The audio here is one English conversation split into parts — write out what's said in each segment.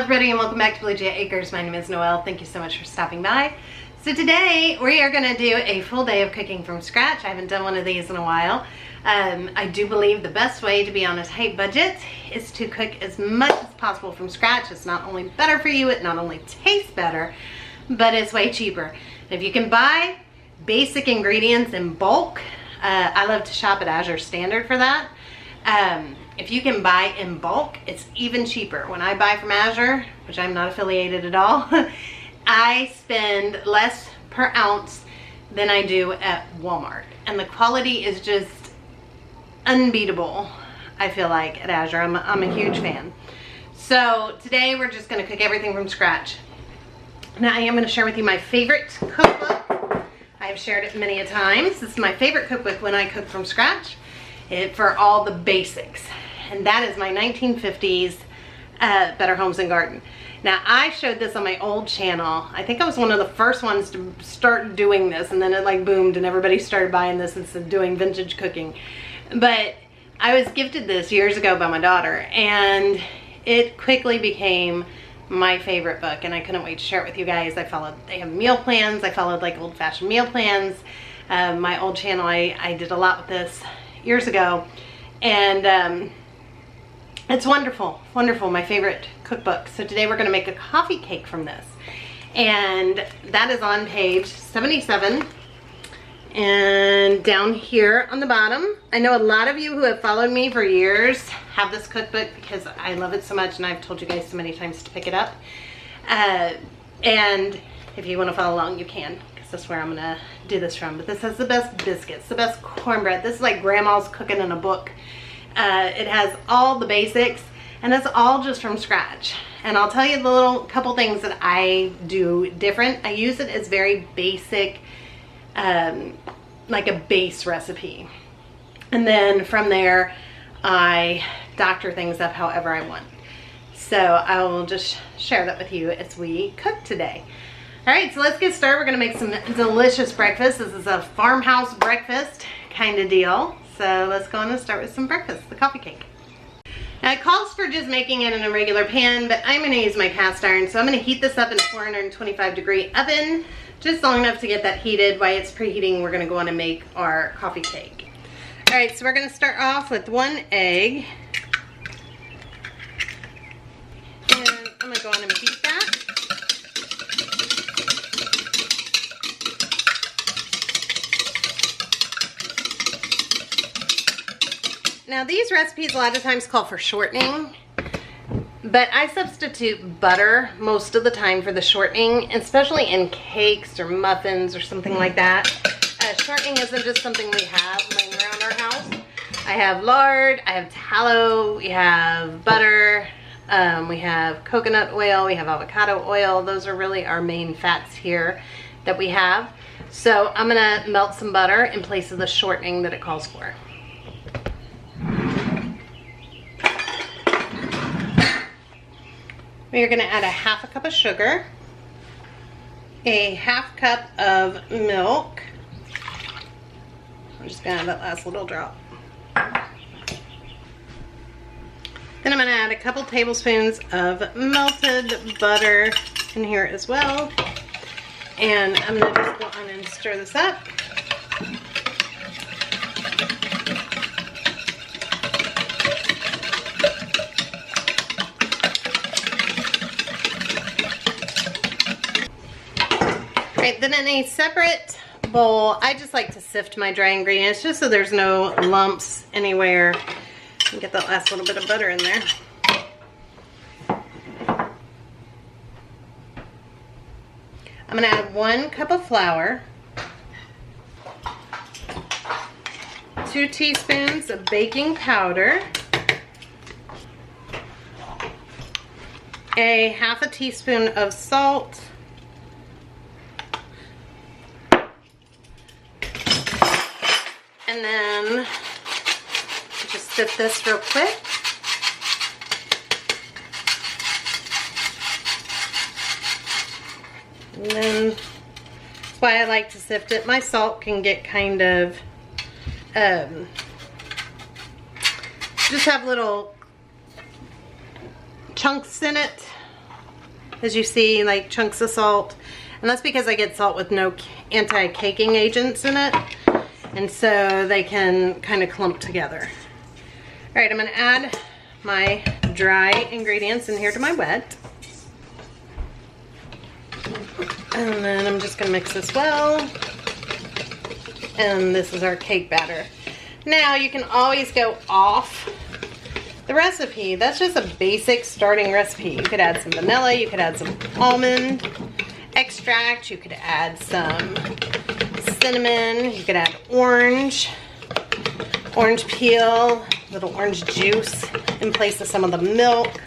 everybody, and welcome back to Blue Jay Acres. My name is Noelle. Thank you so much for stopping by. So today we are going to do a full day of cooking from scratch. I haven't done one of these in a while. I do believe the best way to be on a tight budget is to cook as much as possible from scratch. It's not only better for you, it not only tastes better, but it's way cheaper. If you can buy basic ingredients in bulk, I love to shop at Azure Standard for that. If you can buy in bulk, it's even cheaper. When I buy from Azure, which I'm not affiliated at all, I spend less per ounce than I do at Walmart. And the quality is just unbeatable, I feel like, at Azure. I'm a huge fan. So today we're just gonna cook everything from scratch. Now I am gonna share with you my favorite cookbook. I've shared it many a times. This is my favorite cookbook when I cook from scratch, for all the basics. And that is my 1950s Better Homes and Garden. Now I showed this on my old channel. I think I was one of the first ones to start doing this, and then it like boomed and everybody started buying this instead of doing vintage cooking. But I was gifted this years ago by my daughter, and it quickly became my favorite book, and I couldn't wait to share it with you guys. They have meal plans. I followed like old-fashioned meal plans. My old channel, I did a lot with this years ago, and it's wonderful, wonderful, my favorite cookbook. So today we're gonna make a coffee cake from this. And that is on page 77. And down here on the bottom, I know a lot of you who have followed me for years have this cookbook because I love it so much, and I've told you guys so many times to pick it up. And if you wanna follow along, you can, because that's where I'm gonna do this from. But this has the best biscuits, the best cornbread. This is like grandma's cooking in a book. It has all the basics, and it's all just from scratch. And I'll tell you the little couple things that I do different. I use it as very basic, like a base recipe. And then from there, I doctor things up however I want. So I will just share that with you as we cook today. All right, so let's get started. We're gonna make some delicious breakfast. This is a farmhouse breakfast kind of deal. So let's go on and start with some breakfast, the coffee cake. Now it calls for just making it in a regular pan, but I'm gonna use my cast iron. So I'm gonna heat this up in a 425-degree oven, just long enough to get that heated. While it's preheating, we're gonna go on and make our coffee cake. All right, so we're gonna start off with 1 egg. And I'm gonna go on and beat that. Now these recipes a lot of times call for shortening, but I substitute butter most of the time for the shortening, especially in cakes or muffins or something like that. Shortening isn't just something we have laying around our house. I have lard, I have tallow, we have butter, we have coconut oil, we have avocado oil. Those are really our main fats here that we have. So I'm gonna melt some butter in place of the shortening that it calls for. We are going to add a 1/2 cup of sugar, a 1/2 cup of milk. I'm just going to add that last little drop. Then I'm going to add a couple tablespoons of melted butter in here as well. And I'm going to just go on and stir this up. Then in a separate bowl, I just like to sift my dry ingredients just so there's no lumps anywhere. And get that last little bit of butter in there. I'm gonna add 1 cup of flour, 2 teaspoons of baking powder, a 1/2 teaspoon of salt, and then just sift this real quick. And then that's why I like to sift it. My salt can get kind of just have little chunks in it. as you see, like chunks of salt. And that's because I get salt with no anti-caking agents in it. And so they can kind of clump together. All right, I'm gonna add my dry ingredients in here to my wet. And then I'm just gonna mix this well. And this is our cake batter. Now you can always go off the recipe. That's just a basic starting recipe. You could add some vanilla, you could add some almond extract, you could add some cinnamon, you could add orange peel, little orange juice in place of some of the milk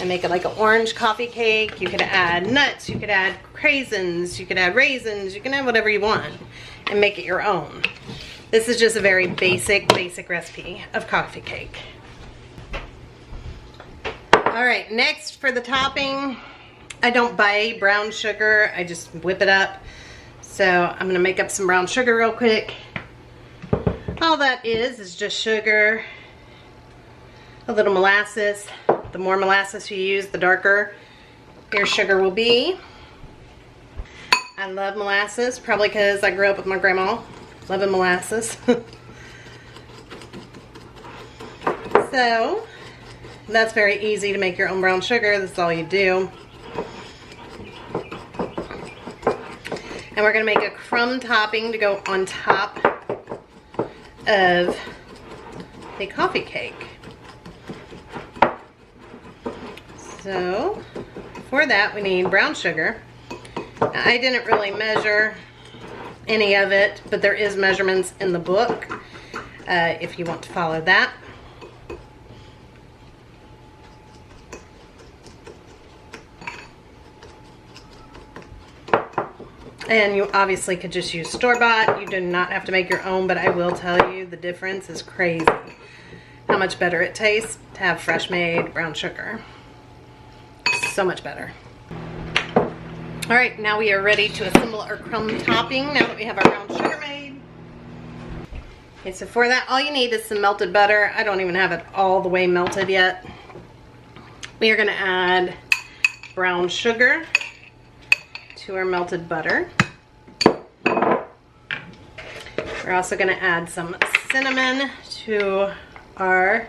and make it like an orange coffee cake. You could add nuts, you could add craisins, you could add raisins, you can add whatever you want and make it your own. This is just a very basic recipe of coffee cake. All right, next for the topping, I don't buy brown sugar, I just whip it up. So I'm gonna make up some brown sugar real quick. All that is just sugar, a little molasses. The more molasses you use, the darker your sugar will be. I love molasses, probably because I grew up with my grandma loving molasses. So that's very easy to make your own brown sugar. That's all you do. And we're gonna make a crumb topping to go on top of the coffee cake. So for that we need brown sugar. Now, I didn't really measure any of it, but there is measurements in the book if you want to follow that. And you obviously could just use store-bought. You do not have to make your own, but I will tell you the difference is crazy. How much better it tastes to have fresh made brown sugar. So much better. All right, now we are ready to assemble our crumb topping now that we have our brown sugar made. Okay, so for that, all you need is some melted butter. I don't even have it all the way melted yet. We are gonna add brown sugar to our melted butter. We're also gonna add some cinnamon to our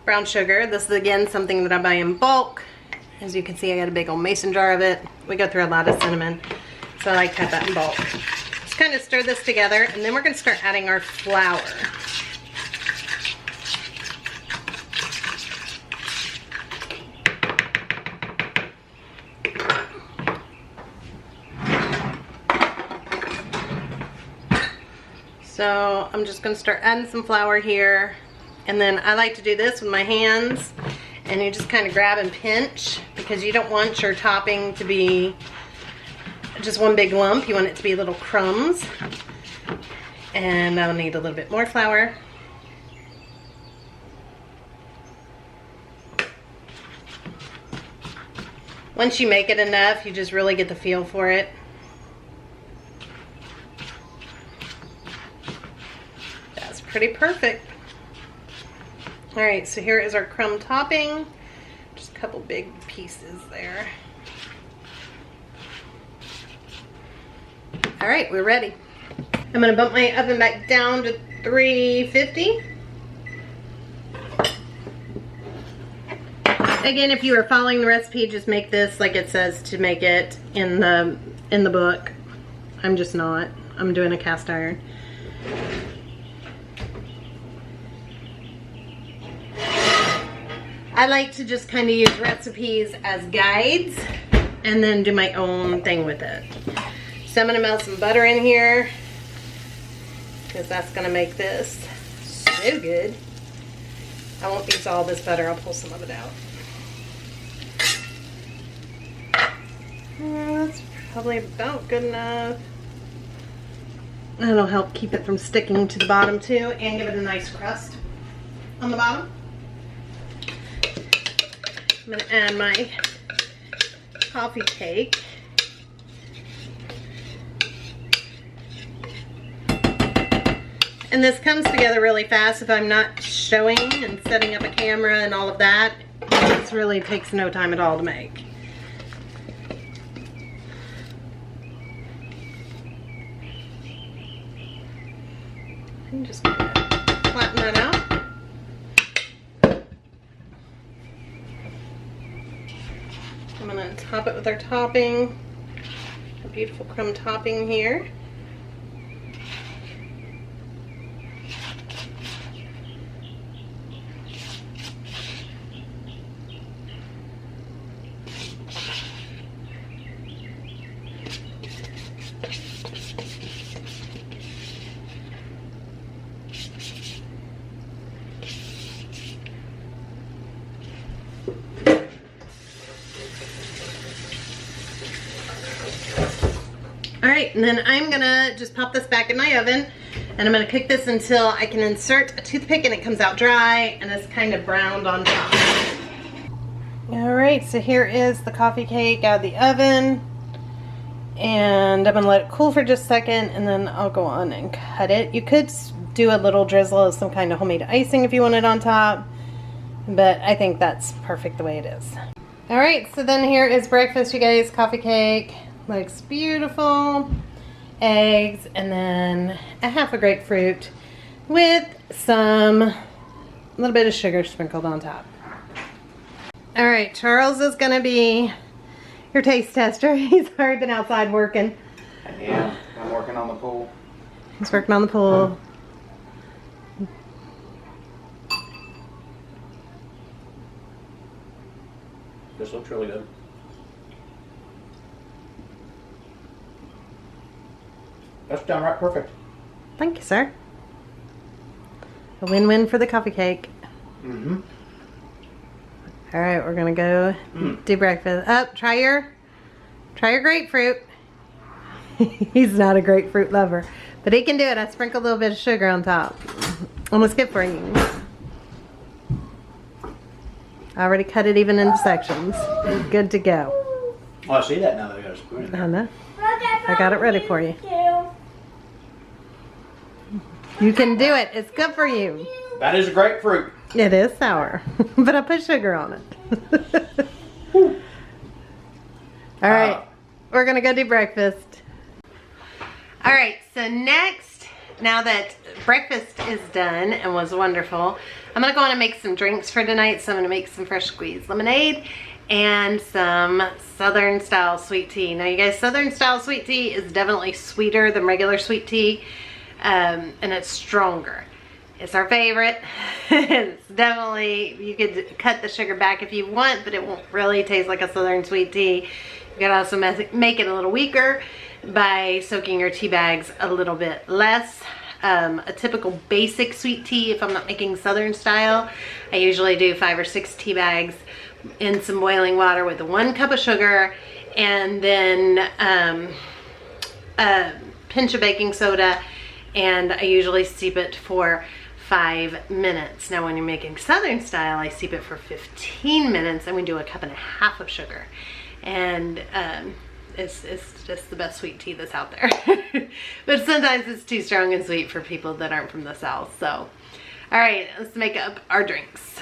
brown sugar. This is again something that I buy in bulk. As you can see, I got a big old mason jar of it. We go through a lot of cinnamon, so I like to have that in bulk. Just kind of stir this together, and then we're gonna start adding our flour. So I'm just gonna start adding some flour here. And then I like to do this with my hands. And you just kind of grab and pinch because you don't want your topping to be just one big lump. You want it to be little crumbs. And I'll need a little bit more flour. Once you make it enough, you just really get the feel for it. That's pretty perfect. All right, so here is our crumb topping. Just a couple big pieces there. All right, we're ready. I'm gonna bump my oven back down to 350. Again, if you are following the recipe, just make this like it says to make it in the book. I'm just not. I'm doing a cast iron. I like to just kind of use recipes as guides and then do my own thing with it. So I'm gonna melt some butter in here because that's gonna make this so good. I won't use all this butter, I'll pull some of it out. That's probably about good enough. That'll help keep it from sticking to the bottom too and give it a nice crust on the bottom. I'm going to add my coffee cake. And this comes together really fast if I'm not showing and setting up a camera and all of that. This really takes no time at all to make. Just gonna flatten that out. I'm gonna top it with our topping. A beautiful crumb topping here. Alright, and then I'm gonna just pop this back in my oven, and I'm gonna cook this until I can insert a toothpick and it comes out dry and it's kind of browned on top. Alright, so here is the coffee cake out of the oven, and I'm gonna let it cool for just a second and then I'll go on and cut it. You could do a little drizzle of some kind of homemade icing if you want it on top, but I think that's perfect the way it is. Alright, so then here is breakfast, you guys. Coffee cake. Looks beautiful. Eggs, and then a half a grapefruit with a little bit of sugar sprinkled on top. Alright, Charles is gonna be your taste tester. He's already been outside working. Yeah, I'm working on the pool. He's working on the pool. This looks really good. That's downright perfect. Thank you, sir. A win-win for the coffee cake. Mm-hmm. All right, we're gonna go do breakfast. Try your grapefruit. He's not a grapefruit lover, but he can do it. I sprinkled a little bit of sugar on top. Almost good for you. I already cut it even into sections. Good to go. Oh, I see that now that I got a spoon in there. I know. I got it ready for you. You can do it. It's good for you. That is a grapefruit. It is sour, but I put sugar on it. All right, we're gonna go do breakfast. All right, so next, now that breakfast is done and was wonderful, I'm gonna go on and make some drinks for tonight. So I'm gonna make some fresh squeezed lemonade and some Southern style sweet tea. Now you guys, Southern style sweet tea is definitely sweeter than regular sweet tea, and it's stronger. It's our favorite. It's definitely, you could cut the sugar back if you want, but it won't really taste like a Southern sweet tea. You can also make it a little weaker by soaking your tea bags a little bit less. A typical basic sweet tea, if I'm not making Southern style, I usually do 5 or 6 tea bags in some boiling water with 1 cup of sugar, and then a pinch of baking soda, and I usually steep it for 5 minutes. Now when you're making Southern style, I steep it for 15 minutes, and we do 1.5 cups of sugar. And it's just the best sweet tea that's out there. But sometimes it's too strong and sweet for people that aren't from the South. So, all right, let's make up our drinks.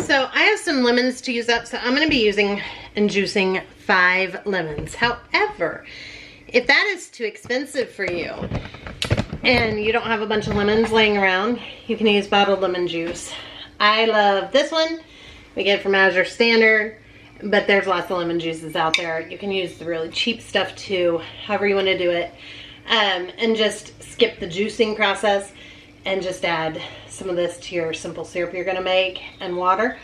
So I have some lemons to use up, so I'm gonna be using and juicing 5 lemons. However, if that is too expensive for you and you don't have a bunch of lemons laying around, you can use bottled lemon juice. I love this one. We get it from Azure Standard, but there's lots of lemon juices out there. You can use the really cheap stuff too, however you want to do it. And just skip the juicing process and just add some of this to your simple syrup you're gonna make and water.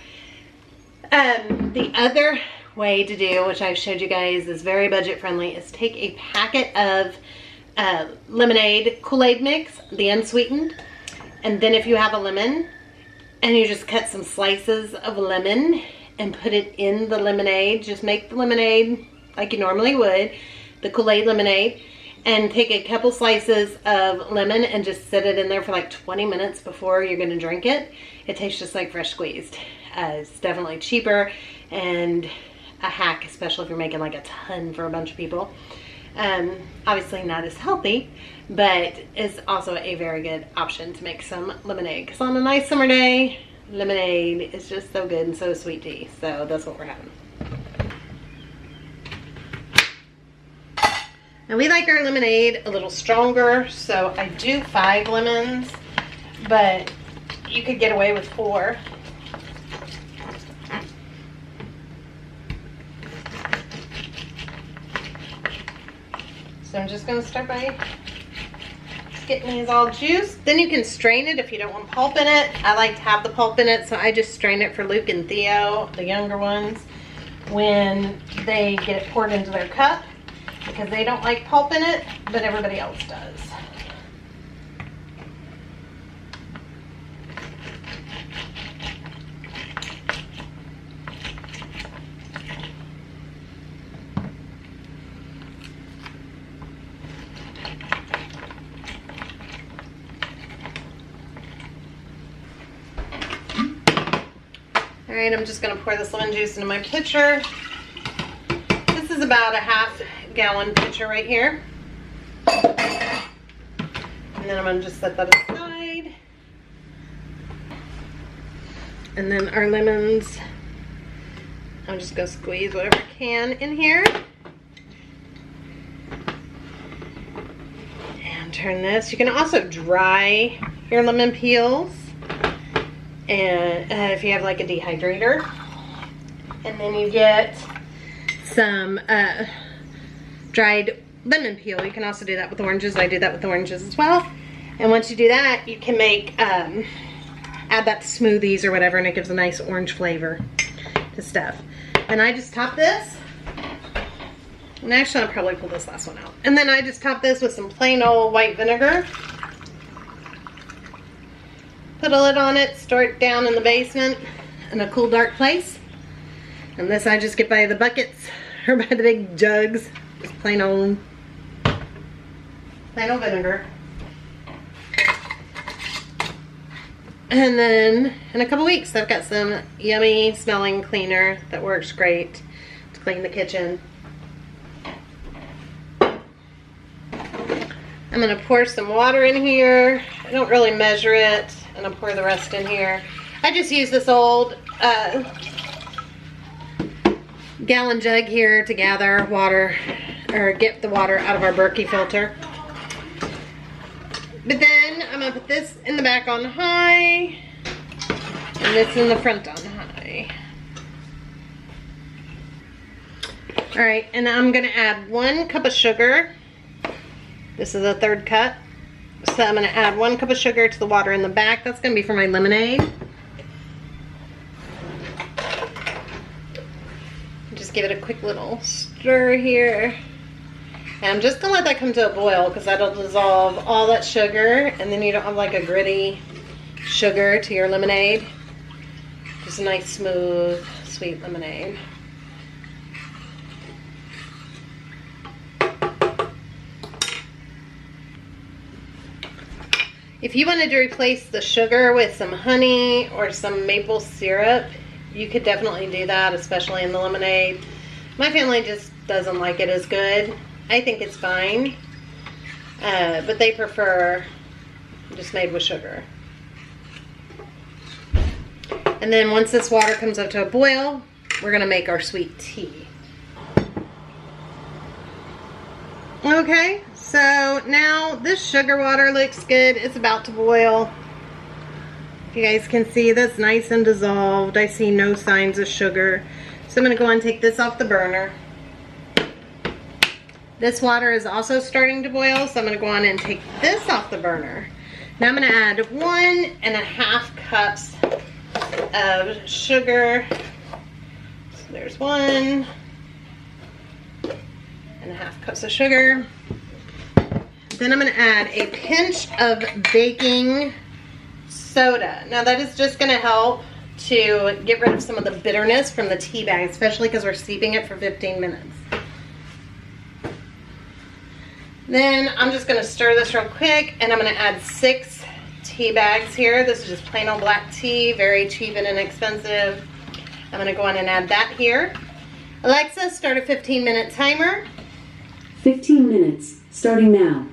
The other way to do, which I've showed you guys is very budget friendly, is take a packet of lemonade Kool-Aid mix, the unsweetened, and then if you have a lemon, and you just cut some slices of lemon and put it in the lemonade. Just make the lemonade like you normally would, the Kool-Aid lemonade, and take a couple slices of lemon and just set it in there for like 20 minutes before you're gonna drink it. It tastes just like fresh squeezed. It's definitely cheaper and a hack, especially if you're making like a ton for a bunch of people. Obviously not as healthy, but it's also a very good option to make some lemonade, because on a nice summer day, lemonade is just so good and so sweet tea. So that's what we're having. Now we like our lemonade a little stronger, so I do 5 lemons. but you could get away with 4. So I'm just gonna start by getting these all juiced. Then you can strain it if you don't want pulp in it. I like to have the pulp in it, so I just strain it for Luke and Theo, the younger ones, when they get it poured into their cup, because they don't like pulp in it, but everybody else does. All right, I'm just gonna pour this lemon juice into my pitcher. This is about a half-gallon pitcher right here. And then I'm gonna just set that aside. And then our lemons, I'm just gonna squeeze whatever I can in here. And turn this. You can also dry your lemon peels. And if you have like a dehydrator, and then you get some dried lemon peel. You can also do that with oranges. I do that with oranges as well. And once you do that, you can make add that to smoothies or whatever, and it gives a nice orange flavor to stuff. And I just top this, and actually I'll probably pull this last one out, and then I just top this with some plain old white vinegar. Put a lid on it, store it down in the basement in a cool, dark place. And this I just get by the buckets or by the big jugs. Just plain old vinegar. And then in a couple weeks, I've got some yummy smelling cleaner that works great to clean the kitchen. I'm gonna pour some water in here. I don't really measure it. And I'll pour the rest in here. I just use this old gallon jug here to gather water, or get the water out of our Berkey filter. But then I'm gonna put this in the back on high, and this in the front on high. All right, and I'm gonna add 1 cup of sugar. This is a 1/3 cup. So I'm going to add 1 cup of sugar to the water in the back. That's going to be for my lemonade. Just give it a quick little stir here. And I'm just going to let that come to a boil, because that'll dissolve all that sugar, and then you don't have like a gritty sugar to your lemonade. Just a nice, smooth, sweet lemonade. If you wanted to replace the sugar with some honey or some maple syrup, you could definitely do that, especially in the lemonade. My family just doesn't like it as good. I think it's fine, but they prefer just made with sugar. And then once this water comes up to a boil, we're gonna make our sweet tea. Okay, so now this sugar water looks good. It's about to boil. You guys can see that's nice and dissolved. I see no signs of sugar. So I'm gonna go and take this off the burner. This water is also starting to boil, so I'm gonna go on and take this off the burner. Now I'm gonna add 1.5 cups of sugar. So there's 1.5 cups of sugar. Then I'm gonna add a pinch of baking soda. Now that is just gonna help to get rid of some of the bitterness from the tea bag, especially because we're steeping it for 15 minutes. Then I'm just gonna stir this real quick, and I'm gonna add 6 tea bags here. This is just plain old black tea, very cheap and inexpensive. I'm gonna go on and add that here. Alexa, start a 15-minute timer. 15 minutes, starting now.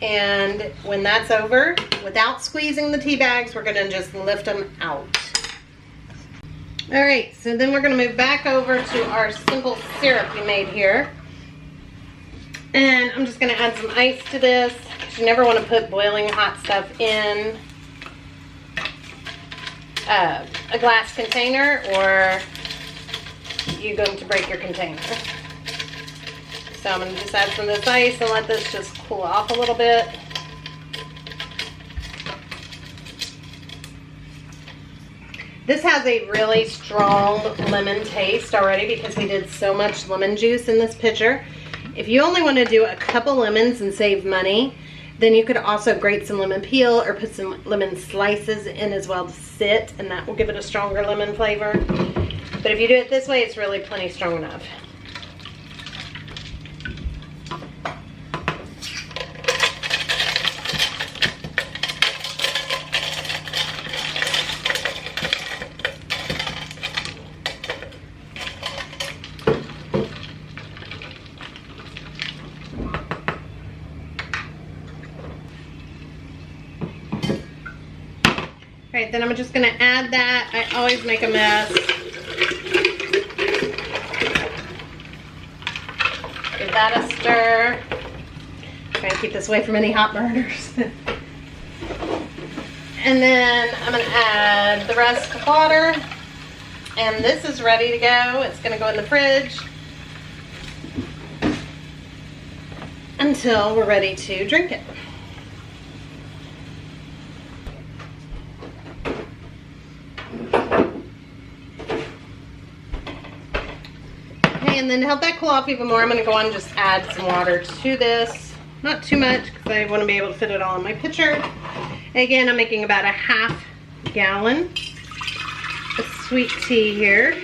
And when that's over, without squeezing the tea bags, we're gonna just lift them out. All right, so then we're gonna move back over to our simple syrup we made here. And I'm just gonna add some ice to this, because you never wanna put boiling hot stuff in a glass container, or you're going to break your container. So I'm going to just add some of this ice and let this just cool off a little bit. This has a really strong lemon taste already because we did so much lemon juice in this pitcher. If you only want to do a couple lemons and save money, then you could also grate some lemon peel or put some lemon slices in as well to sit, and that will give it a stronger lemon flavor. But if you do it this way, it's really plenty strong enough. Alright, then I'm just going to add that. I always make a mess. Give that a stir. Try to keep this away from any hot burners. And then I'm going to add the rest of water. And this is ready to go. It's going to go in the fridge until we're ready to drink it. And then to help that cool off even more, I'm going to go on and just add some water to this. Not too much because I want to be able to fit it all in my pitcher. Again, I'm making about a ½ gallon of sweet tea here.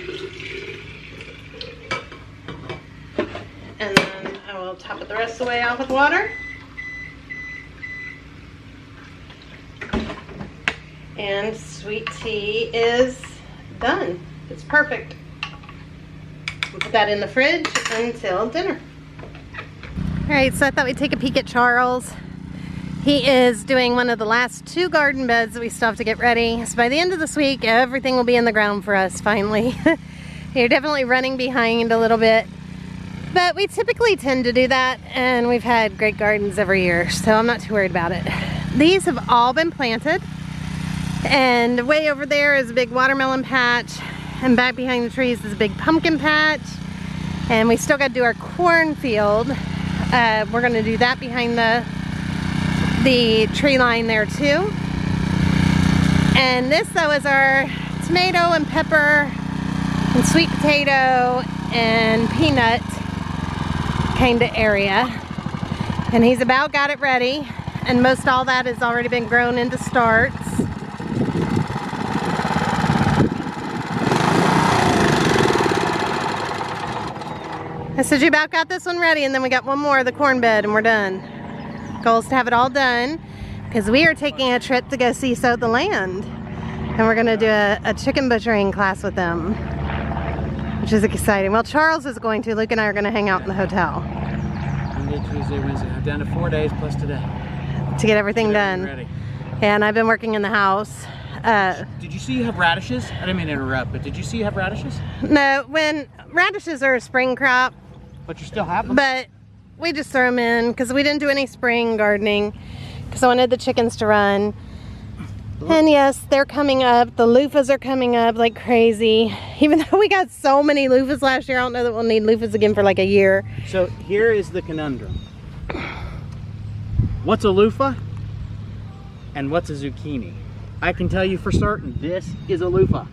And then I will top it the rest of the way off with water. And sweet tea is done. It's perfect. We'll put that in the fridge until dinner. Alright, so I thought we'd take a peek at Charles. He is doing one of the last 2 garden beds that we still have to get ready. So by the end of this week, everything will be in the ground for us finally. You're definitely running behind a little bit. But we typically tend to do that, and we've had great gardens every year, so I'm not too worried about it. These have all been planted. And way over there is a big watermelon patch. And back behind the trees is a big pumpkin patch. And we still got to do our cornfield. We're going to do that behind the tree line there too. And this though is our tomato and pepper and sweet potato and peanut kind of area. And he's about got it ready. And most all that has already been grown into starts. I said you about got this one ready, and then we got one more of the corn bed and we're done. Goal is to have it all done because we are taking a trip to go see Sow the Land, and we're going to do a chicken butchering class with them, which is exciting. Well, Charles is going to. Luke and I are going to hang out in the hotel. Monday, Tuesday, Wednesday. I'm down to 4 days plus today. To get everything done. Ready. And I've been working in the house. Did you see you have radishes? I didn't mean to interrupt, but did you see you have radishes? No, when radishes are a spring crop. But you still have them? But we just throw them in because we didn't do any spring gardening because I wanted the chickens to run. And yes, they're coming up. The loofahs are coming up like crazy. Even though we got so many loofahs last year, I don't know that we'll need loofahs again for like a year. So here is the conundrum. What's a loofah and what's a zucchini? I can tell you for certain this is a loofah.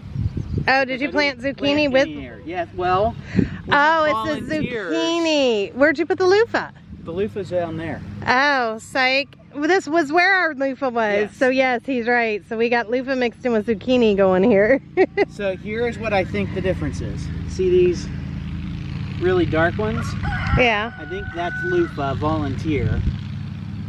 Oh, did you plant zucchini with? Yes, well. Oh, it's a zucchini. Where'd you put the loofah? The loofah's down there. Oh, psych. Well, this was where our loofah was. Yes. So yes, he's right. So we got loofah mixed in with zucchini going here. So here's what I think the difference is. See these really dark ones? Yeah. I think that's loofah volunteer.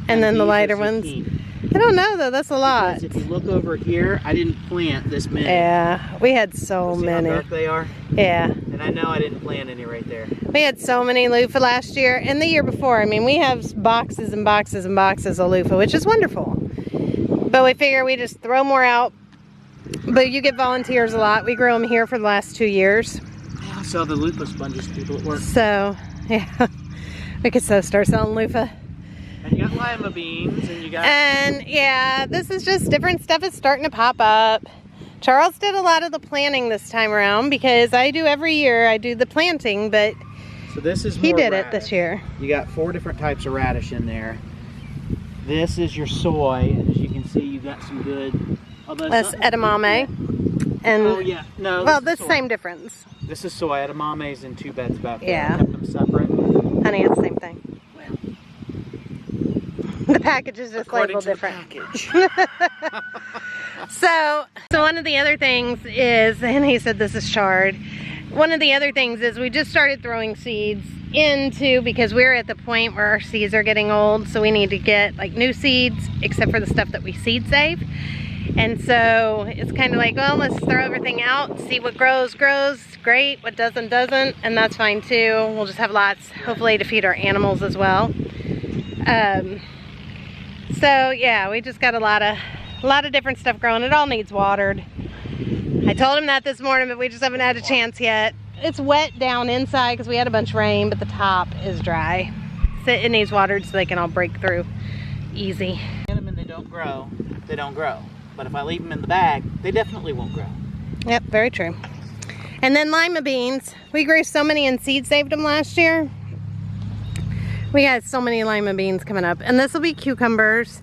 And then the these are lighter ones. zucchini. I don't know though, that's a lot. Because if you look over here, I didn't plant this many. Yeah, we had so See many. how dark they are? Yeah. And I know I didn't plant any right there. We had so many loofah last year and the year before. I mean, we have boxes and boxes and boxes of loofah, which is wonderful. But we figure we just throw more out. But you get volunteers a lot. We grew them here for the last 2 years. Yeah, I saw the loofah sponges people at work. So, yeah. We could so start selling loofah. And you got lima beans and you got... And yeah, this is just different stuff is starting to pop up. Charles did a lot of the planting this time around because I do every year. I do the planting, but So this is he more did radish. it this year. You got 4 different types of radish in there. This is your soy, and as you can see, you got some good. That's edamame. And Oh yeah, no. well, this the is same difference. This is soy. Edamame's in 2 beds back there. Yeah. I kept them separate. Honey, it's the same thing. The package is just According labeled to the different. package. So one of the other things is, and he said this is chard, one of the other things is we just started throwing seeds into, because we're at the point where our seeds are getting old, so we need to get like new seeds, except for the stuff that we seed save. And so it's kind of like, well, let's throw everything out, see what grows, great, what doesn't, and that's fine too. We'll just have lots, hopefully, to feed our animals as well. So yeah, we just got a lot of different stuff growing. It all needs watered. I told him that this morning, but we just haven't had a chance yet. It's wet down inside because we had a bunch of rain, but the top is dry. So it needs watered so they can all break through easy. Plant them and they don't grow, they don't grow. But if I leave them in the bag, they definitely won't grow. Yep, very true. And then lima beans. We grew so many and seed saved them last year. We had so many lima beans coming up. And this will be cucumbers.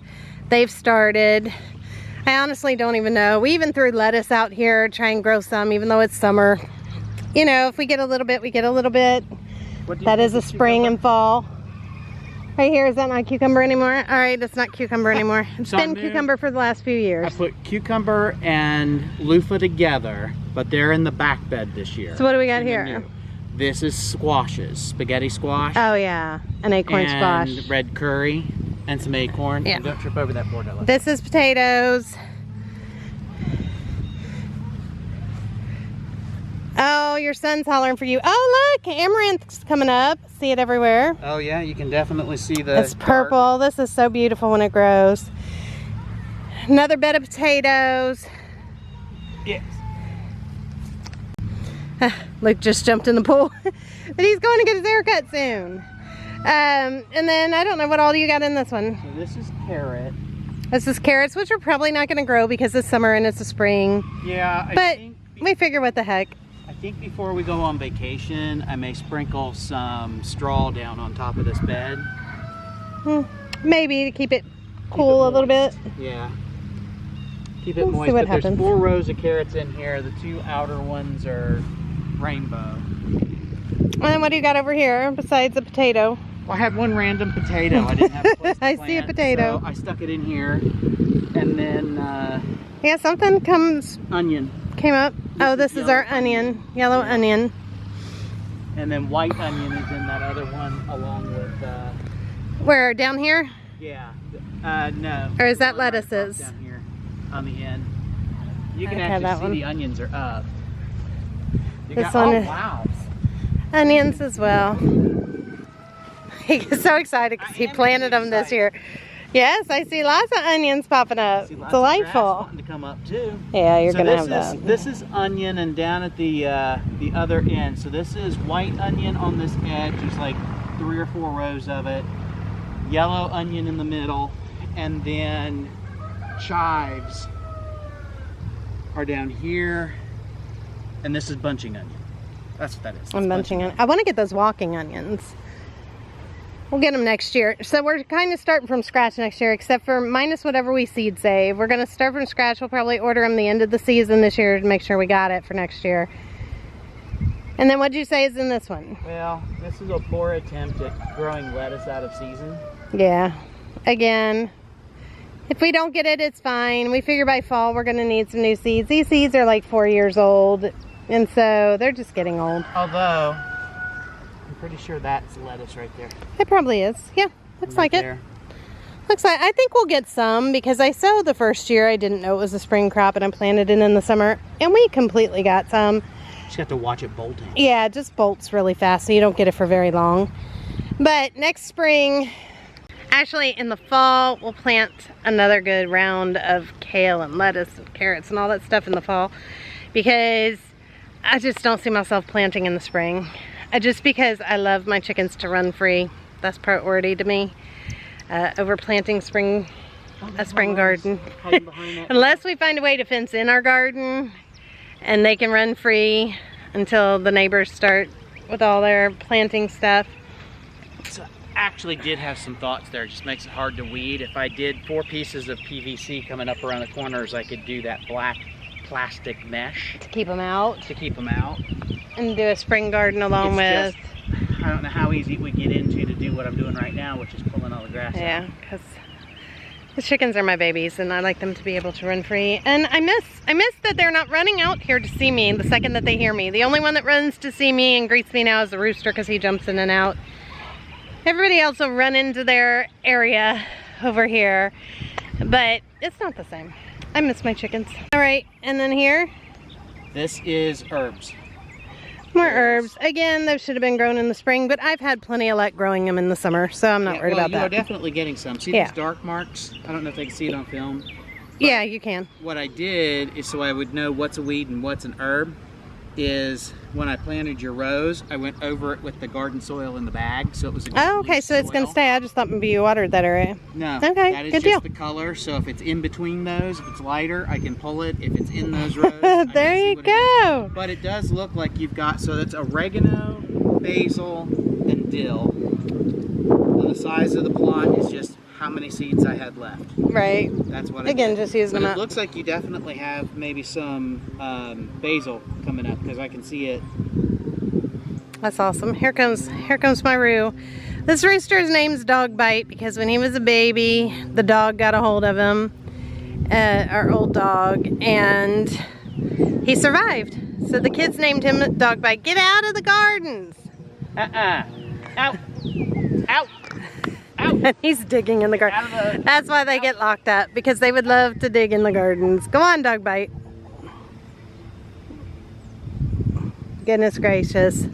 They've started. I honestly don't even know. We even threw lettuce out here to try and grow some, even though it's summer. You know, if we get a little bit, we get a little bit. That is a spring and fall. Right here, is that not cucumber anymore? All right, it's not cucumber anymore. It's been cucumber for the last few years. I put cucumber and loofah together, but they're in the back bed this year. So what do we got here? This is squashes, spaghetti squash. Oh yeah, an acorn squash. And red curry and some acorn. Yeah. And don't trip over that board. I left. This is potatoes. Oh, your son's hollering for you. Oh look, amaranth's coming up. See it everywhere. Oh yeah, you can definitely see the It's purple. This is so beautiful when it grows. Another bed of potatoes. Yes. Luke just jumped in the pool. But he's going to get his haircut soon. And then I don't know what all you got in this one. So this is carrot. This is carrots, which are probably not going to grow because it's summer and it's a spring. Yeah, But we figure what the heck. I think before we go on vacation, I may sprinkle some straw down on top of this bed. Maybe to keep it cool a little bit. Yeah. Keep it We'll moist. see what But there's happens. 4 rows of carrots in here. The 2 outer ones are rainbow. And then what do you got over here besides a potato? Well, I had one random potato. I didn't have a place to I plant, see a potato. So I stuck it in here. And then Yeah, something onion. came up. Oh, this is our yellow onion. Yellow onion. And then white onion is in that other one along with, Where, down here? yeah, no. Or is that One right lettuces? Down here on the end. You can Okay, actually that see one. the onions are up. You This got, one oh, is- wow. Onions as well. He gets so excited because he I am planted really them this excited. year. Yes, I see lots of onions popping up. See lots of Delightful. grass wanting to come up too. Yeah, you're So gonna this have that. is this is onion, and down at the other end. So this is white onion on this edge. There's like 3 or 4 rows of it. Yellow onion in the middle, and then chives are down here. And this is bunching onion. That's what that is. I'm bunching it. I want to get those walking onions. We'll get them next year. So we're kind of starting from scratch next year, except for minus whatever we seed save. We're going to start from scratch. We'll probably order them the end of the season this year to make sure we got it for next year. And then what'd you say is in this one? Well, this is a poor attempt at growing lettuce out of season. Yeah. Again, if we don't get it, it's fine. We figure by fall we're going to need some new seeds. These seeds are like 4 years old, and so they're just getting old. Although, I'm pretty sure that's lettuce right there. It probably is. Yeah, looks Right like it. there. Looks like, I think we'll get some because I sowed the first year. I didn't know it was a spring crop and I planted it in the summer, and we completely got some. Just have to watch it bolting. Yeah, it just bolts really fast, so you don't get it for very long. But next spring, actually in the fall, we'll plant another good round of kale and lettuce and carrots and all that stuff in the fall, because I just don't see myself planting in the spring. Just because I love my chickens to run free. That's priority to me. Over planting spring a spring garden. Hiding behind that. Unless we find a way to fence in our garden and they can run free until the neighbors start with all their planting stuff. So I actually did have some thoughts there. It just makes it hard to weed. If I did 4 pieces of PVC coming up around the corners, I could do that black plastic mesh. To keep them out. To keep them out. And do a spring garden along with. I don't know how easy we get into to do what I'm doing right now, which is pulling all the grass out. Yeah, because the chickens are my babies and I like them to be able to run free. And I miss that they're not running out here to see me the second that they hear me. The only one that runs to see me and greets me now is the rooster because he jumps in and out. Everybody else will run into their area over here, but it's not the same. I miss my chickens. All right, and then here. This is herbs. More herbs. Again, those should have been grown in the spring, but I've had plenty of luck growing them in the summer, so I'm not worried about that. You are definitely getting some. See these dark marks? I don't know if they can see it on film. Yeah, you can. What I did is so I would know what's a weed and what's an herb is when I planted your rose, I went over it with the garden soil in the bag, so it was a good okay, so it's going to stay. I just thought maybe you watered that area. No, okay, that is good just deal. the color, so if it's in between those, if it's lighter, I can pull it. If it's in those rows, I can there see you what go. it is. But it does look like you've got, so that's oregano, basil, and dill. And the size of the plot is just how many seeds I had left. Right. That's what I Again, did. just using them But up. it looks like you definitely have maybe some basil coming up because I can see it. That's awesome. Here comes my Roo. This rooster's name's Dog Bite because when he was a baby, the dog got a hold of him, our old dog, and he survived. So the kids named him Dog Bite. Get out of the gardens. Out. Out. Out. He's digging in the garden. That's why they get locked up, because they would love to dig in the gardens. Go on, Dog Bite. Goodness gracious.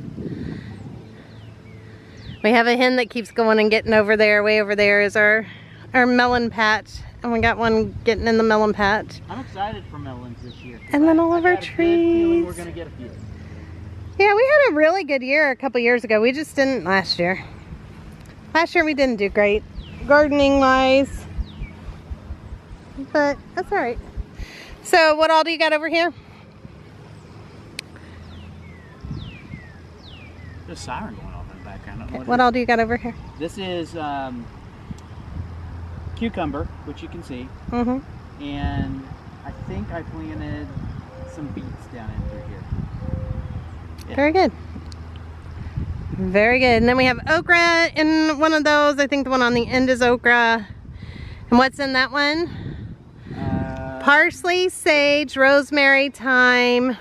We have a hen that keeps going and getting over there. Way over there is our melon patch. And we got one getting in the melon patch. I'm excited for melons this year. And then all of our trees. We're going to get a few. Yeah, we had a really good year a couple years ago. We just didn't last year. Last year we didn't do great gardening wise. But that's all right. So what all do you got over here? There's a siren going off in the background. I don't know What all do you got over here? This is cucumber, which you can see. Mm-hmm. And I think I planted some beets down in through here. Yeah. Very good. Very good. And then we have okra in one of those. I think the one on the end is okra. And what's in that one? Parsley, sage, rosemary, thyme.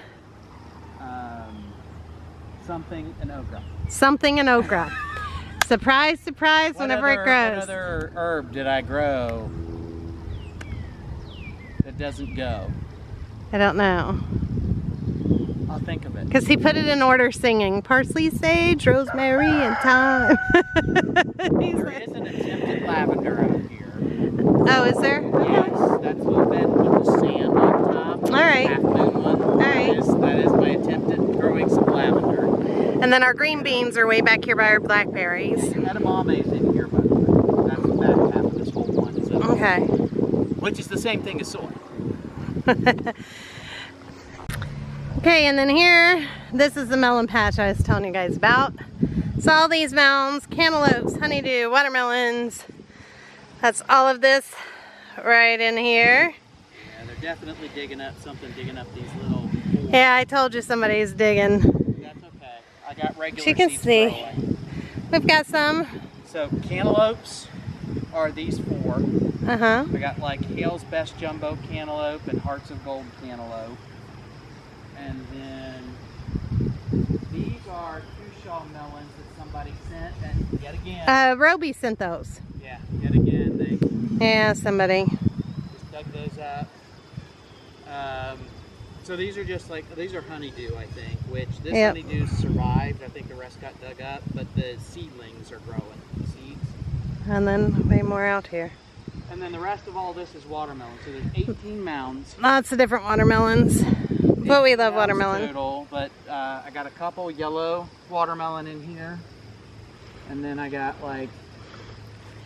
Something and okra. Something and okra. Surprise, surprise, whenever it grows. What other herb did I grow that doesn't go? I don't know. I'll think of it. Because he put it in order singing. Parsley, sage, rosemary, and thyme. There is an attempted lavender out here. Oh, is there? Yes, that's the bed with the sand on top. All right. Half moon one. All right. That is my attempt at growing some lavender. And then our green beans are way back here by our blackberries. Edamame is in here, by the way. That's the back half of this whole one. Is edamame. Okay. Which is the same thing as soy. Okay, and then here, this is the melon patch I was telling you guys about. So all these mounds, cantaloupes, honeydew, watermelons. That's all of this right in here. Yeah, they're definitely digging up something, digging up these little holes. Yeah, I told you somebody's digging. That's okay. I got regular You can seeds see. throw away. We've got some. So cantaloupes are these 4. Uh-huh. I got like Hale's Best Jumbo Cantaloupe and Hearts of Gold Cantaloupe. And then these are Cushaw melons that somebody sent, and yet again. Roby sent those. Yeah, yet again they Yeah, somebody. just dug those up. So these are just like, these are honeydew, I think, which this honeydew survived. I think the rest got dug up, but the seedlings are growing, the seeds. And then way more out here. And then the rest of all this is watermelon. So there's 18 mounds. Lots of different watermelons. But we love watermelon. Total, but I got a couple yellow watermelon in here. And then I got like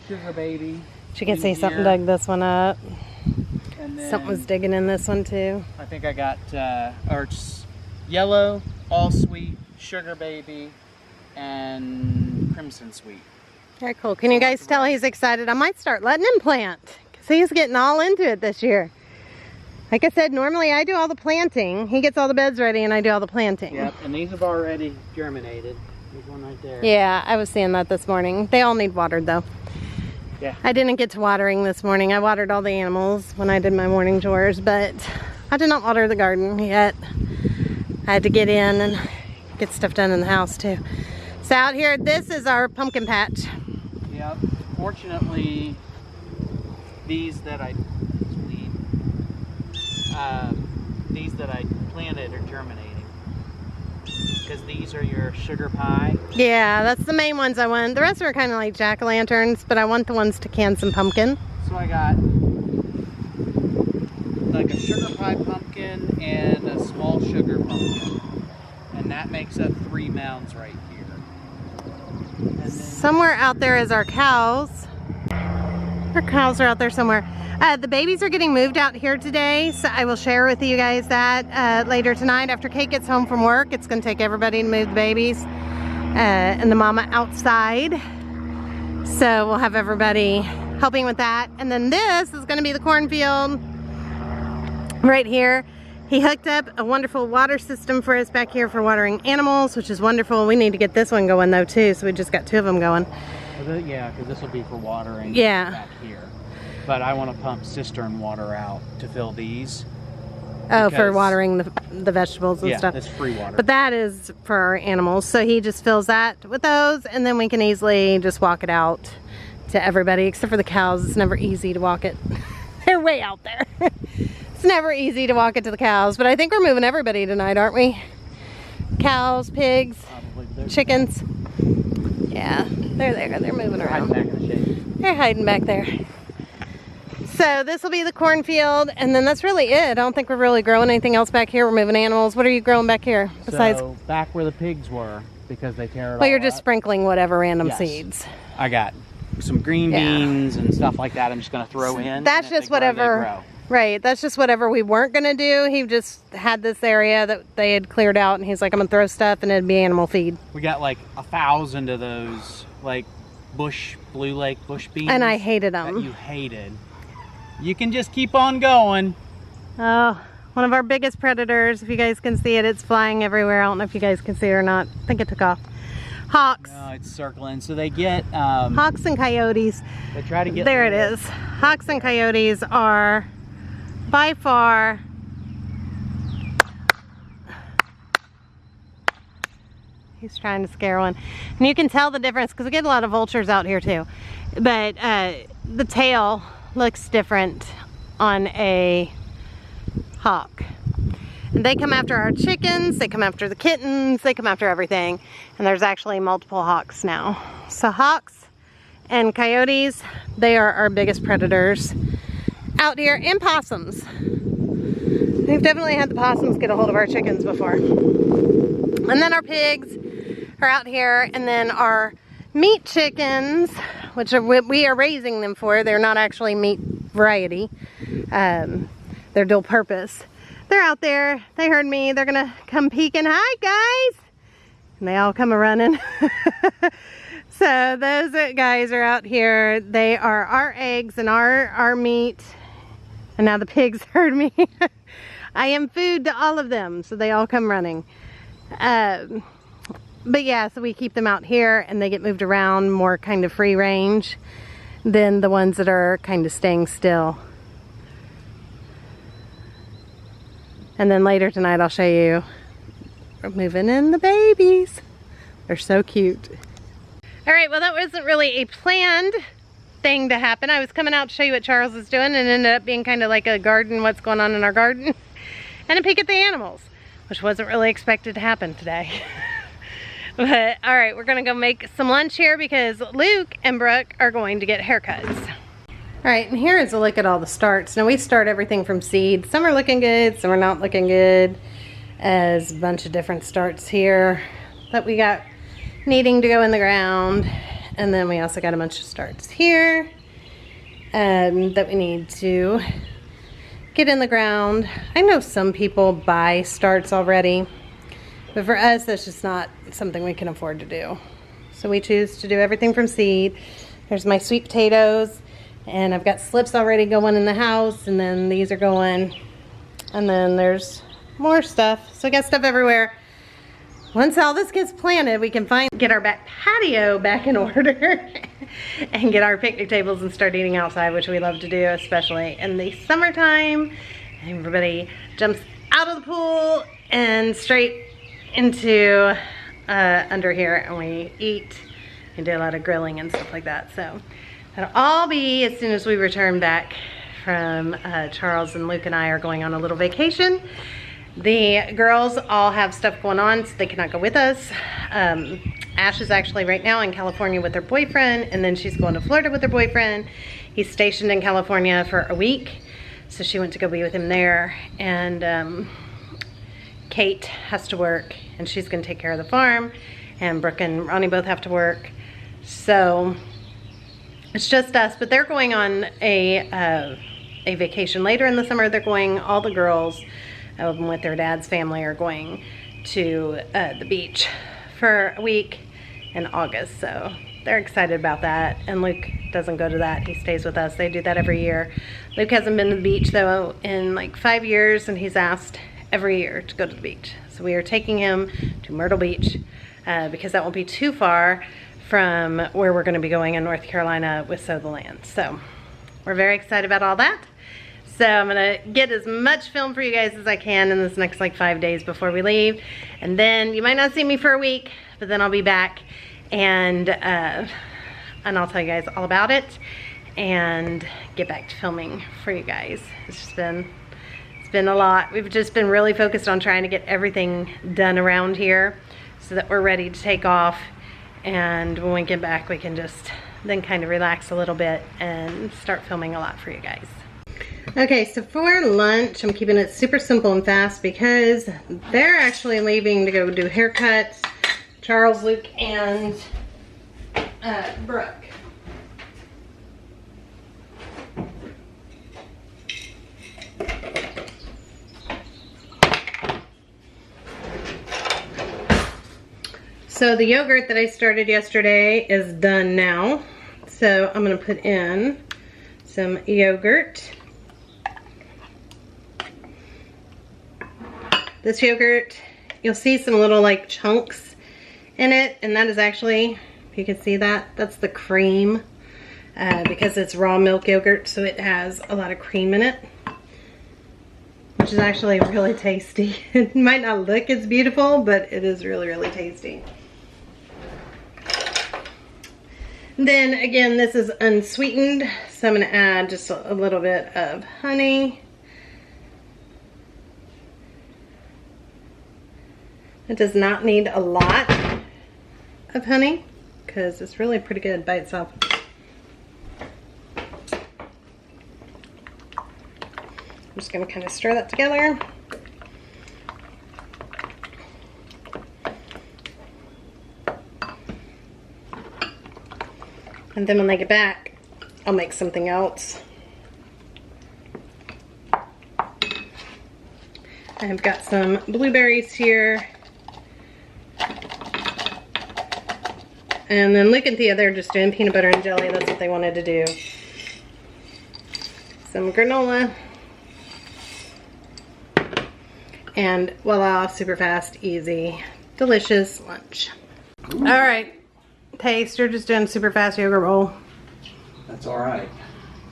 Sugar Baby. You can see something here. dug this one up. And then Something was digging in this one too. I think I got it's yellow, all sweet, sugar baby, and crimson sweet. Very cool. Can you guys tell he's excited? I might start letting him plant because he's getting all into it this year. Like I said, normally I do all the planting. He gets all the beds ready and I do all the planting. Yep, and these have already germinated. There's one right there. Yeah, I was seeing that this morning. They all need watered though. Yeah. I didn't get to watering this morning. I watered all the animals when I did my morning chores, but I did not water the garden yet. I had to get in and get stuff done in the house too. So out here, this is our pumpkin patch. Yep. Fortunately, these that I planted are germinating, because these are your sugar pie. Yeah, that's the main ones I want. The rest are kind of like jack-o'-lanterns, but I want the ones to can some pumpkin. So I got like a sugar pie pumpkin and a small sugar pumpkin, and that makes up 3 mounds right here. And then Somewhere out there is our cows. Our cows are out there somewhere. The babies are getting moved out here today, so I will share with you guys that later tonight after Kate gets home from work. It's going to take everybody to move the babies and the mama outside. So we'll have everybody helping with that. And then this is going to be the cornfield right here. He hooked up a wonderful water system for us back here for watering animals, which is wonderful. We need to get this one going though too, so we just got 2 of them going. yeah, because this will be for watering back here. But I want to pump cistern water out to fill these. Oh, for watering the vegetables and stuff. Yeah, that's free water. But that is for our animals. So he just fills that with those, and then we can easily just walk it out to everybody, except for the cows. It's never easy to walk it. They're way out there. It's never easy to walk it to the cows, but I think we're moving everybody tonight, aren't we? Cows, pigs, chickens. Yeah, they're there. They're moving around. Back in the shade. They're hiding back there. So this will be the cornfield, and then that's really it. I don't think we're really growing anything else back here. We're moving animals. What are you growing back here besides? So back where the pigs were, because they tear it Well, all you're just up. sprinkling whatever random Yes. seeds. I got some green beans and stuff like that. I'm just going to throw in. That's and as just they grow, they whatever. grow. Right. That's just whatever we weren't gonna do. He just had this area that they had cleared out, and he's like, "I'm gonna throw stuff, and it'd be animal feed." We got like 1,000 of those, like Blue Lake bush beans. And I hated them. That you hated. You can just keep on going. Oh, one of our biggest predators. If you guys can see it, it's flying everywhere. I don't know if you guys can see it or not. I think it took off. Hawks. No, it's circling. So they get Hawks and coyotes. they try to get There it is. Hawks and coyotes are by far he's trying to scare one. And you can tell the difference because we get a lot of vultures out here too. But the tail looks different on a hawk. And they come after our chickens, they come after the kittens, they come after everything. And there's actually multiple hawks now. So hawks and coyotes, they are our biggest predators out here, and possums. We've definitely had the possums get a hold of our chickens before. And then our pigs are out here, and then our meat chickens, which are, we are raising them for. They're not actually meat variety. They're dual purpose. They're out there. They heard me. They're gonna come peeking. Hi guys! And they all come a-running. So those guys are out here. They are our eggs and our meat. And now the pigs heard me. I am food to all of them, so they all come running. But yeah, so we keep them out here, and they get moved around more kind of free range than the ones that are kind of staying still. And then later tonight I'll show you we're moving in the babies. They're so cute. All right, well that wasn't really a planned thing to happen. I was coming out to show you what Charles is doing, and it ended up being kind of like a garden, what's going on in our garden, and a peek at the animals, which wasn't really expected to happen today. But all right, we're gonna go make some lunch here because Luke and Brooke are going to get haircuts. All right, and here is a look at all the starts. Now we start everything from seed. Some are looking good, some are not looking good. As a bunch of different starts here that we got needing to go in the ground. And then we also got a bunch of starts here. that we need to get in the ground. I know some people buy starts already, but for us, that's just not something we can afford to do. So we choose to do everything from seed. There's my sweet potatoes, and I've got slips already going in the house, and then these are going, and then there's more stuff. So I got stuff everywhere. Once all this gets planted, we can get our back patio back in order and get our picnic tables and start eating outside, which we love to do, especially in the summertime. Everybody jumps out of the pool and straight into under here, and we eat and do a lot of grilling and stuff like that. So that'll all be as soon as we return back from Charles and Luke and I are going on a little vacation. The girls all have stuff going on, so they cannot go with us. Ash is actually right now in California with her boyfriend, and then she's going to Florida with her boyfriend. He's stationed in California for a week, so she went to go be with him there. And Kate has to work, and she's going to take care of the farm, and Brooke and Ronnie both have to work. So it's just us, but they're going on a vacation later in the summer. They're going, all the girls with their dad's family are going to the beach for a week in August. So they're excited about that. And Luke doesn't go to that. He stays with us. They do that every year. Luke hasn't been to the beach though in like 5 years, and he's asked every year to go to the beach. So we are taking him to Myrtle Beach because that won't be too far from where we're going to be going in North Carolina with Sow the Land. So we're very excited about all that. So I'm gonna get as much film for you guys as I can in this next like 5 days before we leave. And then you might not see me for a week, but then I'll be back and I'll tell you guys all about it and get back to filming for you guys. It's been a lot. We've just been really focused on trying to get everything done around here so that we're ready to take off. And when we get back, we can just then kind of relax a little bit and start filming a lot for you guys. Okay, so for lunch, I'm keeping it super simple and fast because they're actually leaving to go do haircuts. Charles, Luke, and Brooke. So the yogurt that I started yesterday is done now. So I'm gonna put in some yogurt. This yogurt, you'll see some little like chunks in it, and that is actually, if you can see that, that's the cream because it's raw milk yogurt, so it has a lot of cream in it, which is actually really tasty. It might not look as beautiful, but it is really, really tasty. Then again, this is unsweetened, so I'm gonna add just a little bit of honey. It does not need a lot of honey because it's really pretty good by itself. I'm just gonna kind of stir that together. And then when they get back, I'll make something else. I've got some blueberries here. And then Luke and Thea, they're just doing peanut butter and jelly. That's what they wanted to do. Some granola. And voila, super fast, easy, delicious lunch. Ooh. All right, taste. You're just doing super fast yogurt bowl. That's all right.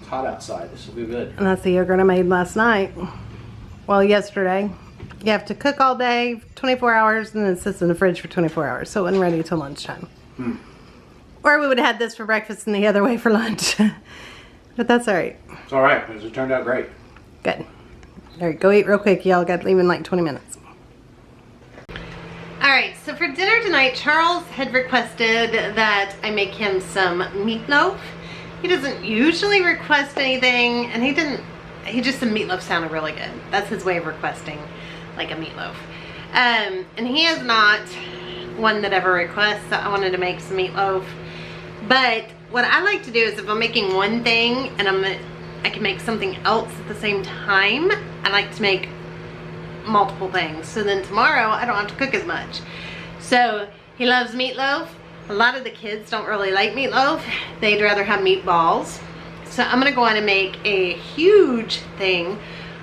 It's hot outside. This will be good. And that's the yogurt I made last night. Well, yesterday. You have to cook all day, 24 hours, and then it sits in the fridge for 24 hours. So it wasn't ready till lunchtime. Or we would have had this for breakfast and the other way for lunch. But that's all right. It's all right, because it turned out great. Good. All right, go eat real quick. Y'all got to leave in like 20 minutes. All right, so for dinner tonight, Charles had requested that I make him some meatloaf. He doesn't usually request anything, and he just said meatloaf sounded really good. That's his way of requesting like a meatloaf. And he is not one that ever requests, so I wanted to make some meatloaf. But what I like to do is if I'm making one thing and I can make something else at the same time, I like to make multiple things. So then tomorrow I don't have to cook as much. So he loves meatloaf. A lot of the kids don't really like meatloaf. They'd rather have meatballs. So I'm gonna go on and make a huge thing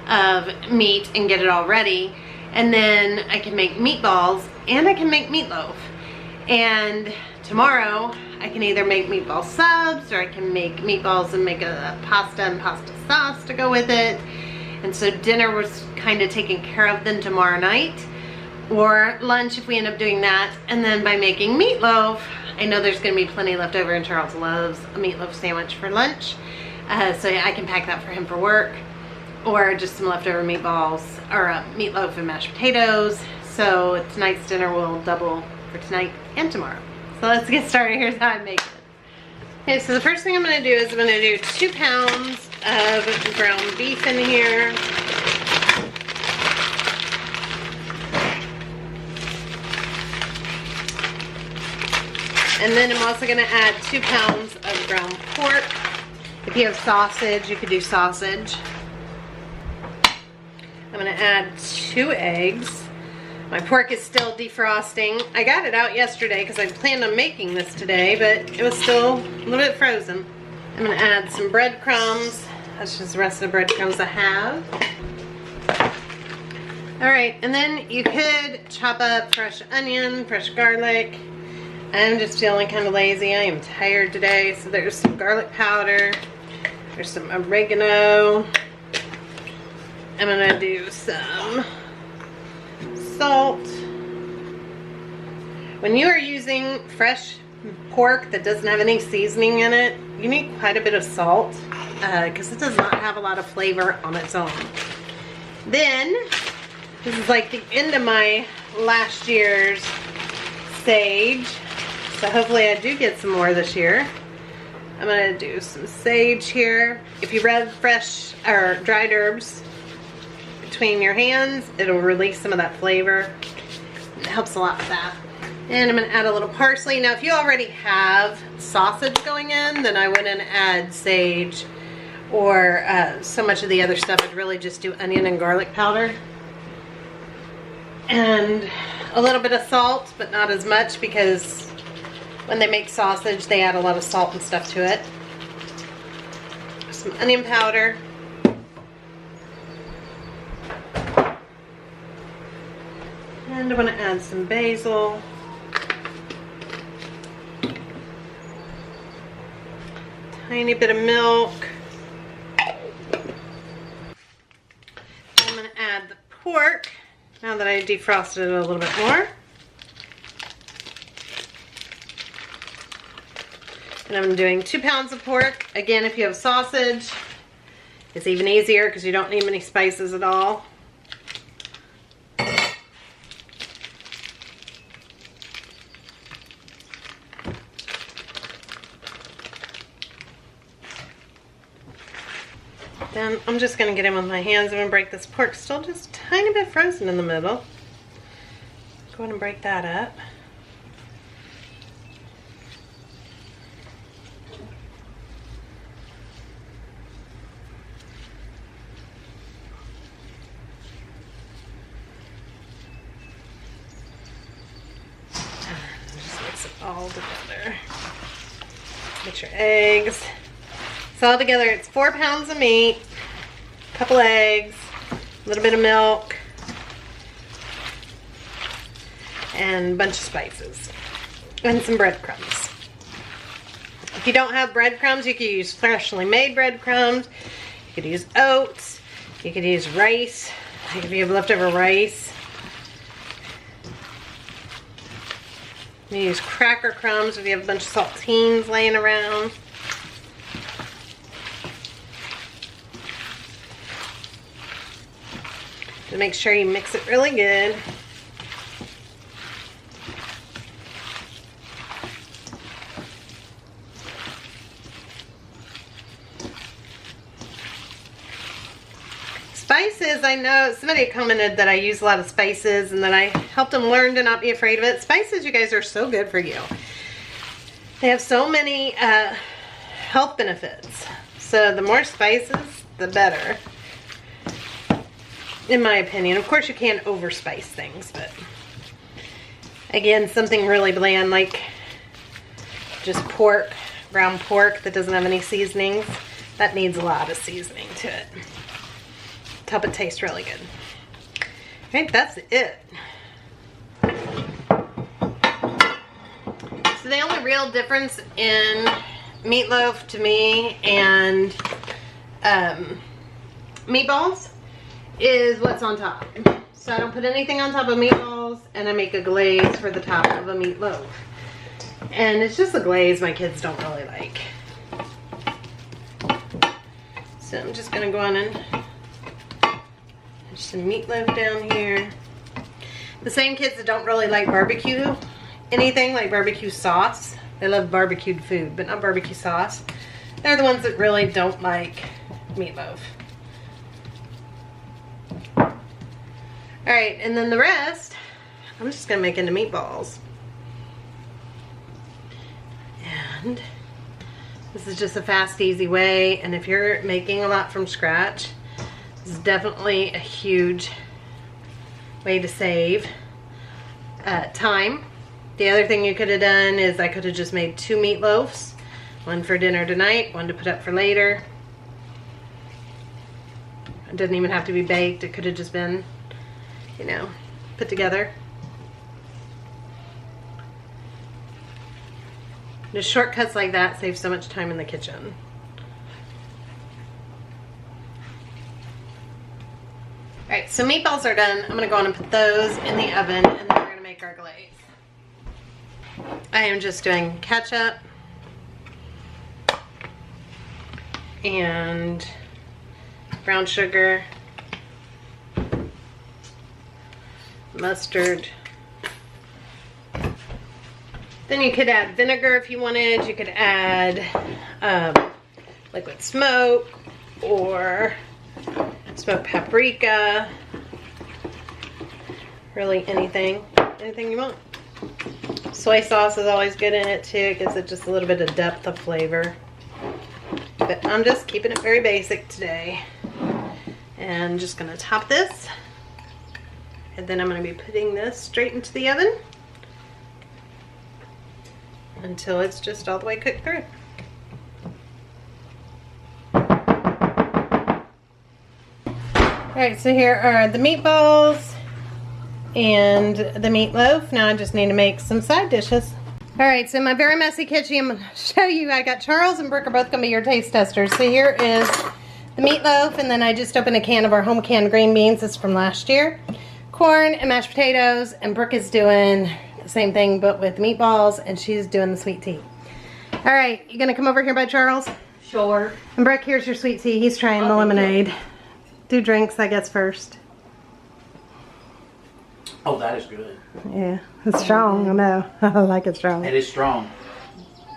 of meat and get it all ready. And then I can make meatballs and I can make meatloaf. And tomorrow I can either make meatball subs or I can make meatballs and make a pasta and pasta sauce to go with it. And so dinner was kind of taken care of then tomorrow night, or lunch if we end up doing that. And then by making meatloaf, I know there's gonna be plenty left over, and Charles loves a meatloaf sandwich for lunch. So I can pack that for him for work, or just some leftover meatballs, or meatloaf and mashed potatoes. So tonight's dinner will double for tonight and tomorrow. So let's get started. Here's how I make it. Okay, so the first thing I'm gonna do is I'm gonna do 2 pounds of ground beef in here. And then I'm also gonna add 2 pounds of ground pork. If you have sausage, you could do sausage. I'm gonna add 2 eggs. My pork is still defrosting. I got it out yesterday because I planned on making this today, but it was still a little bit frozen. I'm gonna add some breadcrumbs. That's just the rest of the breadcrumbs I have. All right, and then you could chop up fresh onion, fresh garlic. I'm just feeling kind of lazy. I am tired today. So there's some garlic powder. There's some oregano. I'm gonna do some salt. When you are using fresh pork that doesn't have any seasoning in it, you need quite a bit of salt because it does not have a lot of flavor on its own. Then, this is like the end of my last year's sage, so hopefully I do get some more this year. I'm gonna do some sage here. If you rub fresh or dried herbs between your hands, it'll release some of that flavor. It helps a lot with that. And I'm gonna add a little parsley. Now if you already have sausage going in, then I wouldn't add sage or so much of the other stuff. I'd really just do onion and garlic powder. And a little bit of salt, but not as much, because when they make sausage, they add a lot of salt and stuff to it. Some onion powder. And I'm gonna add some basil. Tiny bit of milk. I'm gonna add the pork, now that I defrosted it a little bit more. And I'm doing 2 pounds of pork. Again, if you have sausage, it's even easier because you don't need many spices at all. Then I'm just gonna get in with my hands. I'm gonna break this pork, still just a tiny bit frozen in the middle. Go ahead and break that up. Just mix it all together. Get your eggs. So all together it's 4 pounds of meat, a couple eggs, a little bit of milk, and a bunch of spices, and some breadcrumbs. If you don't have breadcrumbs, you could use freshly made breadcrumbs. You could use oats. You could use rice, like if you have leftover rice. You use cracker crumbs if you have a bunch of saltines laying around. To make sure you mix it really good. Spices, I know somebody commented that I use a lot of spices and that I helped them learn to not be afraid of it. Spices, you guys, are so good for you. They have so many health benefits. So the more spices, the better. In my opinion. Of course you can't overspice things, but again, something really bland like just pork, ground pork that doesn't have any seasonings, that needs a lot of seasoning to it to help it taste really good. I think that's it. So the only real difference in meatloaf to me and meatballs is what's on top. So I don't put anything on top of meatballs, and I make a glaze for the top of a meatloaf. And it's just the glaze my kids don't really like. So I'm just gonna go on and just some meatloaf down here. The same kids that don't really like barbecue, anything like barbecue sauce. They love barbecued food, but not barbecue sauce. They're the ones that really don't like meatloaf. Alright, and then the rest, I'm just gonna make into meatballs. And this is just a fast, easy way, and if you're making a lot from scratch, this is definitely a huge way to save time. The other thing you could have done is I could have just made 2 meatloafs, one for dinner tonight, one to put up for later. It doesn't even have to be baked, it could have just been, you know, put together. Just shortcuts like that save so much time in the kitchen. Alright, so meatballs are done. I'm going to go on and put those in the oven, and then we're going to make our glaze. I am just doing ketchup and brown sugar, mustard. Then you could add vinegar if you wanted. You could add liquid smoke or smoked paprika. Really anything you want. Soy sauce is always good in it too. It gives it just a little bit of depth of flavor. But I'm just keeping it very basic today. And just gonna top this. And then I'm gonna be putting this straight into the oven until it's just all the way cooked through. Alright, so here are the meatballs and the meatloaf. Now I just need to make some side dishes. Alright, so in my very messy kitchen, I'm going to show you, I got Charles and Brooke are both going to be your taste testers. So here is the meatloaf, and then I just opened a can of our home canned green beans. This is from last year. Corn and mashed potatoes, and Brooke is doing the same thing but with meatballs, and she's doing the sweet tea. Alright, you going to come over here by Charles? Sure. And Brooke, here's your sweet tea. He's trying the lemonade. Do drinks, I guess, first. Oh, that is good. Yeah, it's strong. I know. I like it strong. It is strong.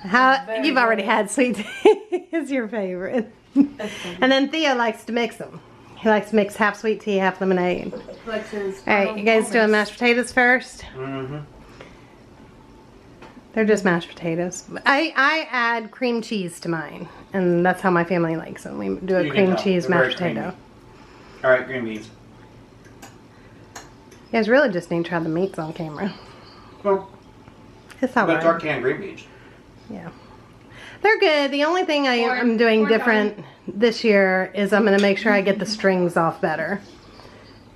You've already had sweet tea. It's your favorite. And then Theo likes to mix them. He likes to mix half sweet tea, half lemonade. All right, you guys doing mashed potatoes first? Mm-hmm. They're just mashed potatoes. I add cream cheese to mine, and that's how my family likes them. We do a cream cheese mashed potato. All right, green beans. You guys really just need to try the meats on camera. Well, it's all but right. it's our canned green beans. Yeah. They're good. The only thing I'm doing different this year is I'm going to make sure I get the strings off better.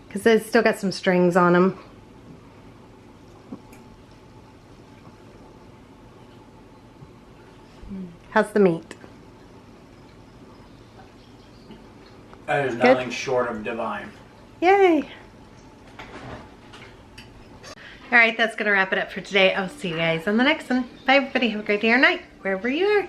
Because they've still got some strings on them. How's the meat? That is nothing short of divine. Yay! Alright, that's going to wrap it up for today. I'll see you guys on the next one. Bye everybody. Have a great day or night, wherever you are.